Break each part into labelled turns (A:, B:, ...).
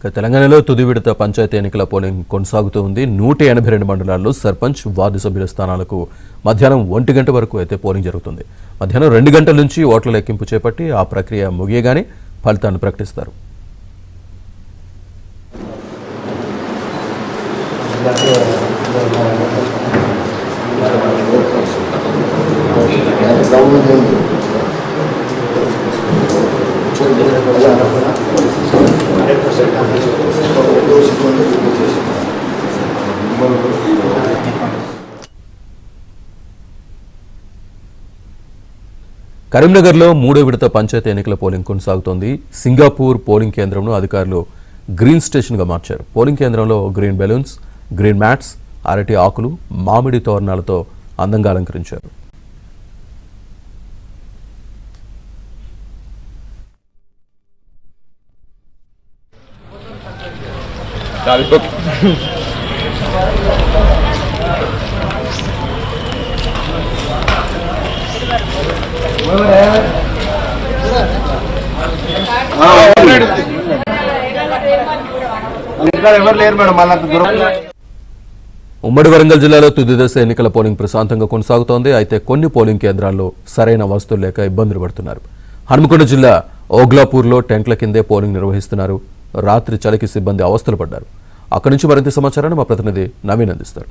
A: తెలంగాణలో తుది విడత పంచాయతీ ఎన్నికల పోలింగ్ కొనసాగుతూ ఉంది. 182 మండలాల్లో సర్పంచ్, వార్డు సభ్యుల స్థానాలకు మధ్యాహ్నం 1 గంట వరకు అయితే పోలింగ్ జరుగుతుంది. మధ్యాహ్నం 2 గంటల నుంచి ఓట్ల లెక్కింపు చేపట్టి ఆ ప్రక్రియ ముగియగానే ఫలితాలను ప్రకటిస్తారు. కరీంనగర్లో 3వ విడత పంచాయతీ ఎన్నికల పోలింగ్ కొనసాగుతోంది. సింగాపూర్ పోలింగ్ కేంద్రంను అధికారులు గ్రీన్ స్టేషన్గా మార్చారు. పోలింగ్ కేంద్రంలో గ్రీన్ బెలూన్స్, గ్రీన్ మ్యాట్స్, అరటి ఆకులు, మామిడి తోరణాలతో అందంగా అలంకరించారు. ఉమ్మడి వరంగల్ జిల్లాలో తుది దశ ఎన్నికల పోలింగ్ ప్రశాంతంగా కొనసాగుతోంది. అయితే కొన్ని పోలింగ్ కేంద్రాల్లో సరైన వసతులు లేక ఇబ్బందులు పడుతున్నారు. హన్మకొండ జిల్లా ఓగ్లాపూర్లో టెంట్ల కిందే పోలింగ్ నిర్వహిస్తున్నారు. రాత్రి చలికి సిబ్బంది అవస్థలు పడ్డారు. అక్కడి నుంచి మరింత సమాచారాన్ని మా ప్రతినిధి నవీన్ అందిస్తారు.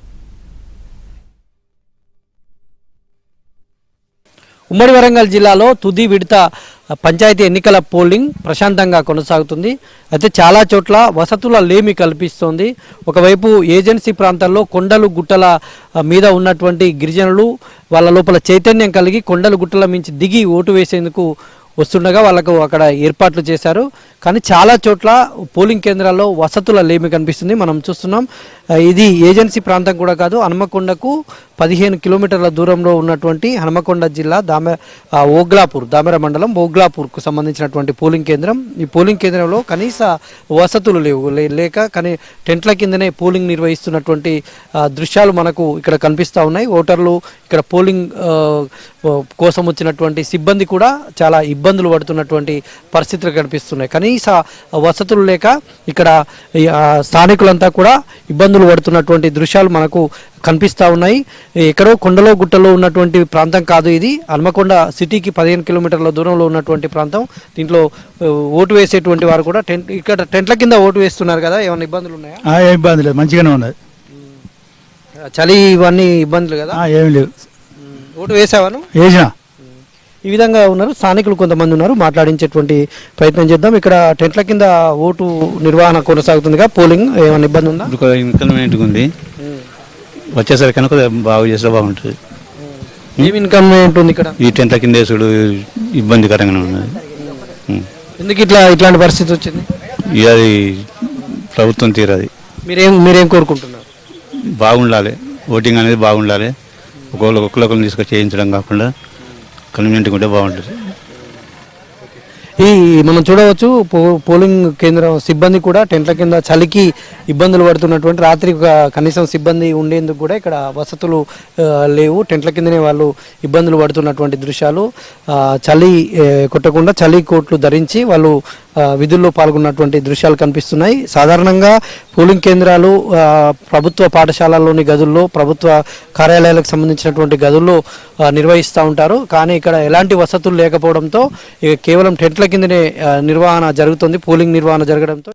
B: ఉమ్మడి వరంగల్ జిల్లాలో తుది విడత పంచాయతీ ఎన్నికల పోలింగ్ ప్రశాంతంగా కొనసాగుతుంది. అయితే చాలా చోట్ల వసతుల లేమి కల్పిస్తోంది. ఒకవైపు ఏజెన్సీ ప్రాంతాల్లో కొండలు గుట్టల మీద ఉన్నటువంటి గిరిజనులు వాళ్ళ లోపల చైతన్యం కలిగి కొండలు గుట్టల మించి దిగి ఓటు వేసేందుకు వస్తుండగా వాళ్ళకు అక్కడ ఏర్పాట్లు చేశారు. కానీ చాలా చోట్ల పోలింగ్ కేంద్రాల్లో వసతుల లేమి కనిపిస్తుంది. మనం చూస్తున్నాం, ఇది ఏజెన్సీ ప్రాంతం కూడా కాదు. హన్మకొండకు 15 కిలోమీటర్ల దూరంలో ఉన్నటువంటి హన్మకొండ జిల్లా ఓగ్లాపూర్, దామెర మండలం ఓగ్లాపూర్కు సంబంధించినటువంటి పోలింగ్ కేంద్రం. ఈ పోలింగ్ కేంద్రంలో కనీస వసతులు లేక కానీ టెంట్ల కిందనే పోలింగ్ నిర్వహిస్తున్నటువంటి దృశ్యాలు మనకు ఇక్కడ కనిపిస్తూ ఉన్నాయి. ఓటర్లు ఇక్కడ పోలింగ్ కోసం వచ్చినటువంటి సిబ్బంది కూడా చాలా ఇబ్బందులు పడుతున్నటువంటి పరిస్థితులు కనిపిస్తున్నాయి. కనీస వసతులు లేక ఇక్కడ స్థానికులంతా కూడా ఇబ్బందులు పడుతున్నటువంటి దృశ్యాలు మనకు కనిపిస్తూ ఉన్నాయి. ఎక్కడో కొండలో గుట్టలో ఉన్నటువంటి ప్రాంతం కాదు ఇది. హన్మకొండ సిటీకి 15 కిలోమీటర్ల దూరంలో ఉన్నటువంటి ప్రాంతం. దీంట్లో ఓటు వేసేటువంటి వారు కూడా ఇక్కడ టెంట్ల కింద ఓటు వేస్తున్నారు కదా, ఏమైనా ఇబ్బందులు ఉన్నాయా?
C: ఏం ఇబ్బంది లేదు, మంచిగానే ఉన్నది.
B: చలి ఇవన్నీ ఇబ్బందులు కదా?
C: ఏమి లేవు.
B: ఓటు వేసావాను?
C: వేసినా.
B: ఈ విధంగా ఉన్నారు స్థానికులు, కొంతమంది ఉన్నారు, మాట్లాడించేటువంటి ప్రయత్నం చేద్దాం. ఇక్కడ టెంట్ల కింద ఓటు నిర్వహణ కొనసాగుతుందిగా, పోలింగ్ ఏమైనా ఇబ్బంది ఉందా?
D: ఇన్కన్వీనియంట్ ఉంది, వచ్చేసరికి కనుక బాగు చేస్తే బాగుంటుంది.
B: ఏమి ఇన్కన్వీనియంట్ ఉంది ఇక్కడ?
D: ఈ టెంట్ల కింద వేసుడు ఇబ్బందికరంగానే ఉన్నది.
B: ఎందుకు ఇట్లాంటి పరిస్థితి వచ్చింది?
D: అది ప్రభుత్వం తీరది.
B: మీరేం కోరుకుంటున్నారు?
D: బాగుండాలి, ఓటింగ్ అనేది బాగుండాలి. ఒక్కొక్కరిని తీసుకొచ్చి చేయించడం కాకుండా కన్వీనియంట్గా ఉంటే బాగుంటుంది.
B: ఈ మనం చూడవచ్చు, పోలింగ్ కేంద్రం సిబ్బంది కూడా టెంట్ల కింద చలికి ఇబ్బందులు పడుతున్నటువంటి, రాత్రి కనీసం సిబ్బంది ఉండేందుకు కూడా ఇక్కడ వసతులు లేవు. టెంట్ల కిందనే వాళ్ళు ఇబ్బందులు పడుతున్నటువంటి దృశ్యాలు. చలి కొట్టకుండా చలి కోట్లు ధరించి వాళ్ళు విధుల్లో పాల్గొన్నటువంటి దృశ్యాలు కనిపిస్తున్నాయి. సాధారణంగా పోలింగ్ కేంద్రాలు ప్రభుత్వ పాఠశాలల్లోని గదుల్లో, ప్రభుత్వ కార్యాలయాలకు సంబంధించినటువంటి గదుల్లో నిర్వహిస్తూ ఉంటారు. కానీ ఇక్కడ ఎలాంటి వసతులు లేకపోవడంతో కేవలం టెంట్ల కిందనే నిర్వహణ జరుగుతుంది, పోలింగ్ నిర్వహణ జరగడంతో